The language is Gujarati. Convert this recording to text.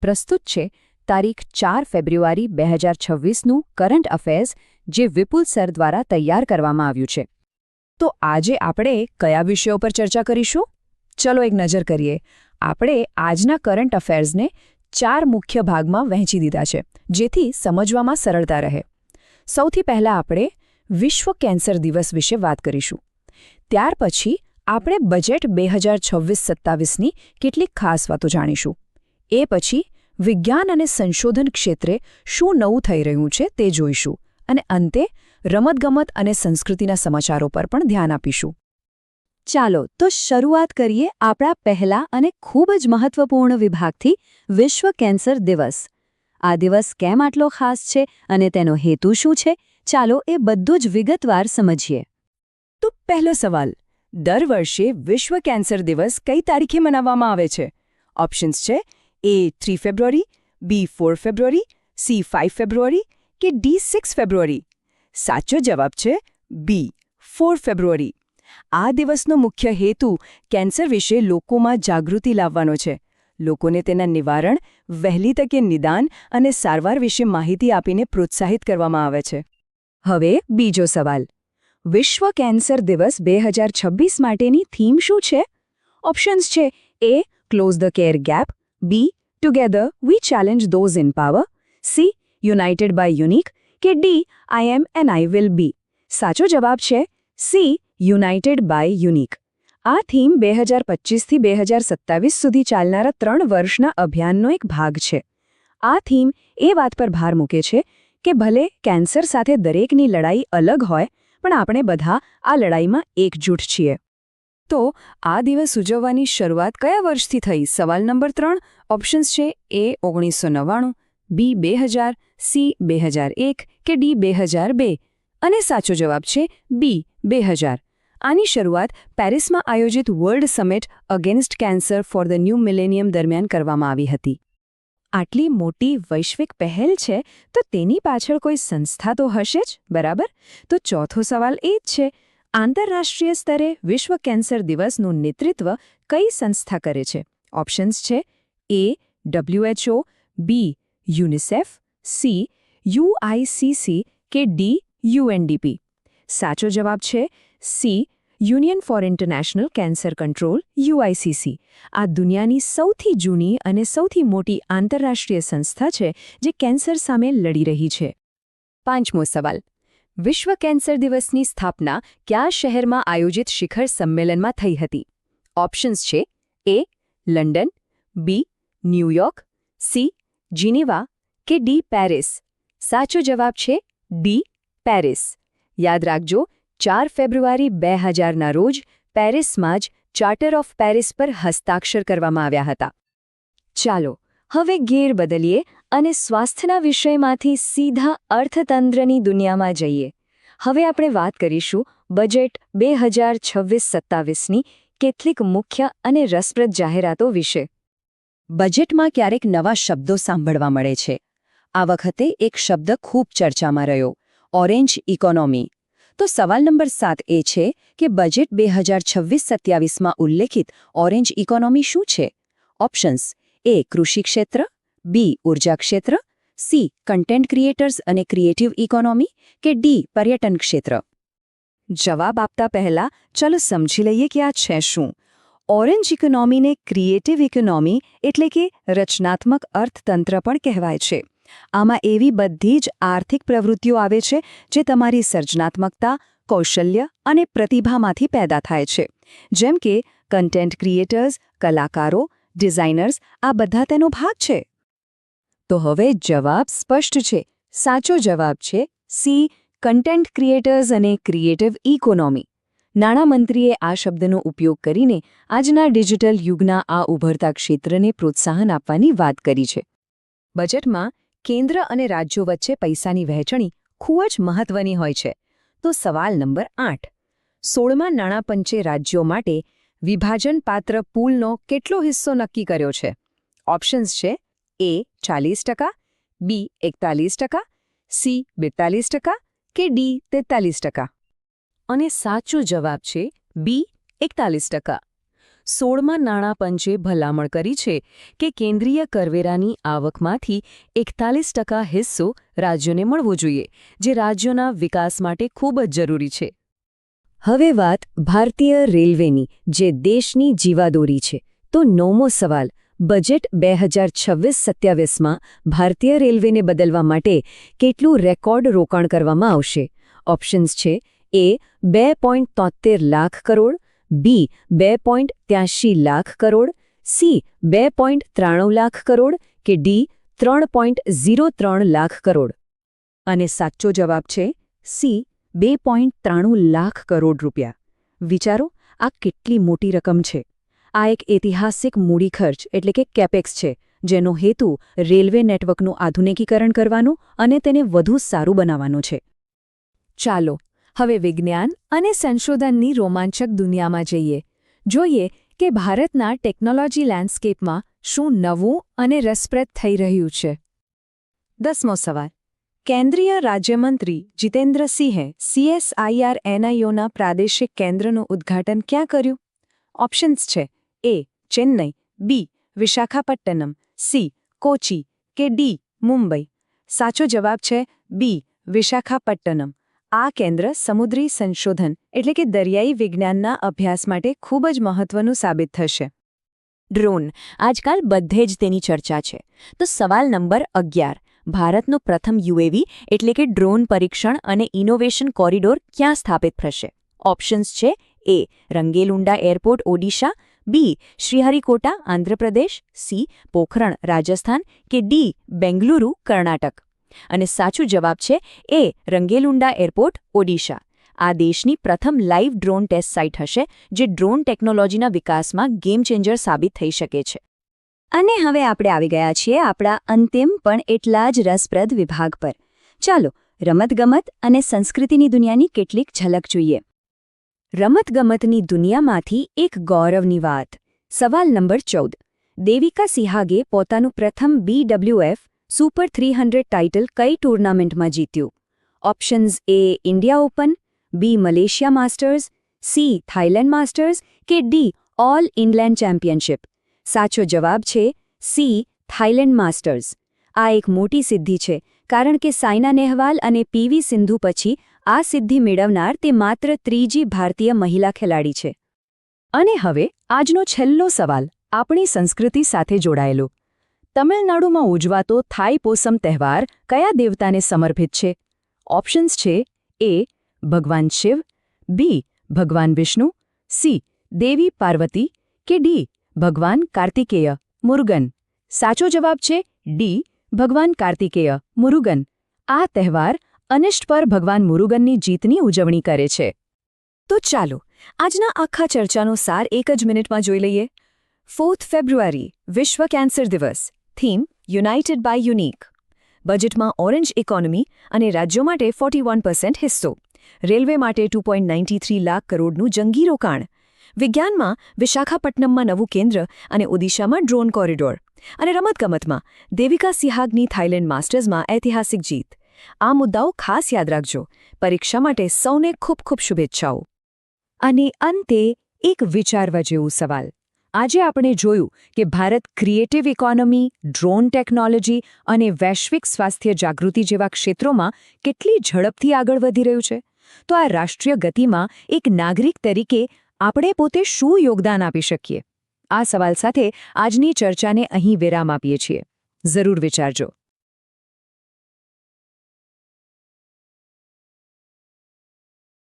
પ્રસ્તુત છે તારીખ 4 ફેબ્રુઆરી 2026નું કરંટ અફેર્સ, જે વિપુલ સર દ્વારા તૈયાર કરવામાં આવ્યું છે. તો આજે આપણે કયા વિષયો પર ચર્ચા કરીશું? ચલો એક નજર કરીએ. આપણે આજના કરંટ અફેર્સને 4 મુખ્ય ભાગમાં વહેંચી દીધા છે, જેથી સમજવામાં સરળતા રહે. સૌથી પહેલાં આપણે વિશ્વ કેન્સર દિવસ વિશે વાત કરીશું. ત્યાર પછી આપણે બજેટ 2026-27ની કેટલીક ખાસ વાતો જાણીશું. એ પછી વિજ્ઞાન અને સંશોધન ક્ષેત્રે શું નવું થઈ રહ્યું છે તે જોઈશું. અને અંતે રમતગમત અને સંસ્કૃતિના સમાચારો પર પણ ધ્યાન આપીશું. ચાલો તો શરૂઆત કરીએ આપણા પહેલા અને ખૂબ જ મહત્વપૂર્ણ વિભાગથી, વિશ્વ કેન્સર દિવસ. આ દિવસ કેમ આટલો ખાસ છે અને તેનો હેતુ શું છે? ચાલો એ બધું જ વિગતવાર સમજીએ. તો પહેલો સવાલ, દર વર્ષે વિશ્વ કેન્સર દિવસ કઈ તારીખે મનાવવામાં આવે છે? ઓપ્શન્સ છે A 3 February, B 4 February, C 5 ફેબ્રુઆરી કે D 6 ફેબ્રુઆરી. સાચો જવાબ છે B 4 ફેબ્રુઆરી. આ દિવસનો મુખ્ય હેતુ કેન્સર વિશે લોકોમાં જાગૃતિ લાવવાનો છે. લોકોને તેના નિવારણ, વહેલી તકે નિદાન અને સારવાર વિશે માહિતી આપીને પ્રોત્સાહિત કરવામાં આવે છે. હવે બીજો સવાલ, વિશ્વ કેન્સર દિવસ 2026 માટેની થીમ શું છે? ઓપ્શન્સ છે A close the care gap, B together we challenge those in power, C united by unique કે D I am and I will be. સાચો જવાબ છે C યુનાઇટેડ બાય યુનિક. આ થીમ 2025થી 2027 સુધી ચાલનારા 3 વર્ષના અભિયાનનો એક ભાગ છે. આ થીમ એ વાત પર ભાર મૂકે છે કે ભલે કેન્સર સાથે દરેકની લડાઈ અલગ હોય, પણ આપણે બધા આ લડાઈમાં એકજૂટ છીએ. તો આ દિવસ ઉજવવાની શરૂઆત કયા વર્ષથી થઈ? સવાલ નંબર 3. ઓપ્શન્સ છે A 1999, B 2000, C 2001 કે D 2002. અને સાચો જવાબ છે B 2000. આની શરૂઆત પેરિસમાં આયોજિત world summit against cancer for the new millennium દરમિયાન કરવામાં આવી હતી. આટલી મોટી વૈશ્વિક પહેલ છે તો તેની પાછળ કોઈ સંસ્થા તો હશે જ, બરાબર? તો ચોથો સવાલ એ જ છે, આંતરરાષ્ટ્રીય સ્તરે વિશ્વ કેન્સર દિવસનું નેતૃત્વ કઈ સંસ્થા કરે છે? ઓપ્શન્સ છે A WHO, B UNICEF, C UICC કે D UNDP. સાચો જવાબ છે C union four international cancer control UICC. આ દુનિયાની સૌથી જૂની અને સૌથી મોટી આંતરરાષ્ટ્રીય સંસ્થા છે જે કેન્સર સામે લડી રહી છે. પાંચમો સવાલ, વિશ્વ કેન્સર દિવસની સ્થાપના કયા શહેરમાં આયોજિત શિખર સંમેલનમાં થઈ હતી? ઓપ્શન્સ છે A London, B New York, C Geneva કે D પેરિસ. સાચો જવાબ છે D પેરિસ. યાદ રાખજો, 4 ફેબ્રુઆરી 2000ના રોજ પેરિસમાં જ ચાર્ટર ઓફ પેરિસ પર હસ્તાક્ષર કરવામાં આવ્યા હતા. ચાલો હવે ગેર બદલીએ અને સ્વાસ્થ્યના વિષયમાંથી સીધા અર્થતંત્રની દુનિયામાં જઈએ. હવે આપણે વાત કરીશું બજેટ 2026-27ની કેટલીક મુખ્ય અને રસપ્રદ જાહેરાતો વિશે. બજેટમાં ક્યારેક નવા શબ્દો સાંભળવા મળે છે. આ વખતે એક શબ્દ ખૂબ ચર્ચામાં રહ્યો, ઓરેન્જ ઇકોનોમી. તો સવાલ નંબર 7 એ છે કે બજેટ 2026-27માં ઉલ્લેખિત ઓરેન્જ ઇકોનોમી શું છે? ઓપ્શન્સ A કૃષિ ક્ષેત્ર, B ઉર્જા ક્ષેત્ર, C કન્ટેન્ટ ક્રિએટર્સ અને ક્રિએટિવ ઇકોનોમી કે D પર્યટન ક્ષેત્ર. જવાબ આપતા પહેલા ચલો સમજી લઈએ કે આ છે શું. ઓરેન્જ ઇકોનોમીને ક્રિએટિવ ઇકોનોમી એટલે કે રચનાત્મક અર્થતંત્ર પણ કહેવાય છે. આમાં એવી બધી જ આર્થિક પ્રવૃત્તિઓ આવે છે જે તમારી સર્જનાત્મકતા, કૌશલ્ય અને પ્રતિભામાંથી પેદા થાય છે. જેમ કે કન્ટેન્ટ ક્રિએટર્સ, કલાકારો, ડિઝાઇનર્સ, આ બધા તેનો ભાગ છે. તો હવે જવાબ સ્પષ્ટ છે. સાચો જવાબ છે C કન્ટેન્ટ ક્રિએટર્સ અને ક્રિએટિવ ઇકોનોમી. નાણામંત્રીએ આ શબ્દનો ઉપયોગ કરીને આજના ડિજિટલ યુગના આ ઉભરતા ક્ષેત્રને પ્રોત્સાહન આપવાની વાત કરી છે. બજેટમાં કેન્દ્ર અને રાજ્યો વચ્ચે પૈસાની વહેંચણી ખૂબ જ મહત્વની હોય છે. તો સવાલ નંબર 8, 16મા નાણાપંચે રાજ્યો માટે વિભાજનપાત્ર પૂલનો કેટલો હિસ્સો નક્કી કર્યો છે? ઓપ્શન્સ છે A 40%, B 41%, C 42% કે D 43%. અને સાચો જવાબ છે B 41%. 16મા નાણાં પંચે ભલામણ કરી છે કે કેન્દ્રીય કરવેરાની આવકમાંથી 41% હિસ્સો રાજ્યોને મળવો જોઈએ, જે રાજ્યોના વિકાસ માટે ખૂબ જ જરૂરી છે. હવે વાત ભારતીય રેલવેની, જે દેશની જીવાદોરી છે. તો 9મો સવાલ, બજેટ 2026-27માં ભારતીય રેલવેને બદલવા માટે કેટલું રેકોર્ડ રોકાણ કરવામાં આવશે? ઓપ્શન્સ છે: એ 2.73 લાખ કરોડ, બી 2.83 લાખ કરોડ, સી 2.93 લાખ કરોડ કે ડી 3.03 લાખ કરોડ. અને સાચો જવાબ છે સી 2.93 લાખ કરોડ રૂપિયા. વિચારો, આ કેટલી મોટી રકમ છે. આ એક ઐતિહાસિક મૂડી ખર્ચ એટલે કે કેપેક્સ છે, જેનો હેતુ રેલવે નેટવર્કનું આધુનિકીકરણ કરવાનો અને તેને વધુ સારું બનાવવાનો છે. ચાલો હવે વિજ્ઞાન અને સંશોધનની રોમાંચક દુનિયામાં જઈએ. જોઈએ કે ભારતના ટેકનોલોજી લેન્ડસ્કેપમાં શું નવું અને રસપ્રદ થઈ રહ્યું છે. 10મો સવાલ, કેન્દ્રીય રાજ્યમંત્રી જીતેન્દ્રસિંહે CSIR-NIOના પ્રાદેશિક કેન્દ્રનું ઉદ્ઘાટન ક્યાં કર્યું? ઓપ્શન્સ છે: એ ચેન્નઈ, બી વિશાખાપટ્ટનમ, સી કોચી કે ડી મુંબઈ. સાચો જવાબ છે બી વિશાખાપટ્ટનમ. આ કેન્દ્ર સમુદ્રી સંશોધન એટલે કે દરિયાઈ વિજ્ઞાનના અભ્યાસ માટે ખૂબ જ મહત્વનું સાબિત થશે. ડ્રોન, આજકાલ બધે જ તેની ચર્ચા છે. તો સવાલ નંબર 11, ભારતનો પ્રથમ UAV એટલે કે ડ્રોન પરીક્ષણ અને ઇનોવેશન કોરિડોર ક્યાં સ્થાપિત થશે? ઓપ્શન્સ છે: એ રંગેલુંડા એરપોર્ટ ઓડિશા, બી શ્રીહરિકોટા આંધ્રપ્રદેશ, સી પોખરણ રાજસ્થાન કે ડી બેંગલુરુ કર્ણાટક. અને સાચું જવાબ છે એ રંગેલુંડા એરપોર્ટ ઓડિશા. આ દેશની પ્રથમ લાઇવ ડ્રોન ટેસ્ટ સાઇટ હશે, જે ડ્રોન ટેકનોલોજીના વિકાસમાં ગેમ ચેન્જર સાબિત થઈ શકે છે. અને હવે આપણે આવી ગયા છીએ આપણા અંતિમ પણ એટલા જ રસપ્રદ વિભાગ પર. ચાલો રમતગમત અને સંસ્કૃતિની દુનિયાની કેટલીક ઝલક જોઈએ. રમતગમતની દુનિયામાંથી એક ગૌરવની વાત. સવાલ નંબર 14, દેવિકા સિહાગે પોતાનું પ્રથમ BWF સુપર 300 ટાઇટલ કઈ ટૂર્નામેન્ટમાં જીત્યું? Options: A India Open, B Malaysia Masters, C Thailand Masters કે ડી ઓલ ઇંગ્લેન્ડ ચેમ્પિયનશિપ. સાચો જવાબ છે સી થાઇલેન્ડ માસ્ટર્સ. આ એક મોટી સિદ્ધિ છે, કારણ કે સાયના નેહવાલ અને PV સિંધુ પછી આ સિદ્ધિ મેળવનાર તે માત્ર ત્રીજી ભારતીય મહિલા ખેલાડી છે. અને હવે આજનો છેલ્લો સવાલ આપણી સંસ્કૃતિ સાથે જોડાયેલો. તમિલનાડુમાં ઉજવાતો થાઈપોસમ તહેવાર કયા દેવતાને સમર્પિત છે? ઓપ્શન્સ છે: એ ભગવાન શિવ, બી ભગવાન વિષ્ણુ, સી દેવી પાર્વતી કે ડી ભગવાન કાર્તિકેય મુરુગન. સાચો જવાબ છે ડી ભગવાન કાર્તિકેય મુરુગન. આ તહેવાર અનિષ્ટ પર ભગવાન મુરુગનની જીતની ઉજવણી કરે છે. તો ચાલો આજના આખા ચર્ચાનો સાર એક જ મિનિટમાં જોઈ લઈએ. 4 ફેબ્રુઆરી વિશ્વ કેન્સર દિવસ. Theme: united by unique. બજેટમાં ઓરેન્જ ઇકોનોમી અને રાજ્યો માટે 41% હિસ્સો. રેલવે માટે 2.93 લાખ કરોડનું જંગી રોકાણ. વિજ્ઞાનમાં વિશાખાપટ્ટનમમાં નવું કેન્દ્ર અને ઓડિશામાં ડ્રોન કોરિડોર. અને રમતગમતમાં દેવિકા સિહાગની થાઇલેન્ડ માસ્ટર્સમાં ઐતિહાસિક જીત. આ મુદ્દાઓ ખાસ યાદ રાખજો. પરીક્ષા માટે સૌને ખૂબ ખૂબ શુભેચ્છાઓ. અને અંતે એક વિચારવા જેવું સવાલ. આજે આપણે જોયું કે Bharat creative economy, drone technology અને વૈશ્વિક સ્વાસ્થ્ય જાગૃતિ જેવા ક્ષેત્રોમાં કેટલી ઝડપથી આગળ વધી રહ્યું છે. તો આ રાષ્ટ્રીય ગતિમાં એક નાગરિક તરીકે આપણે પોતે શું યોગદાન આપી શકીએ? આ સવાલ સાથે આજની ચર્ચાને અહીં વિરામ આપીએ છીએ. જરૂર વિચારજો.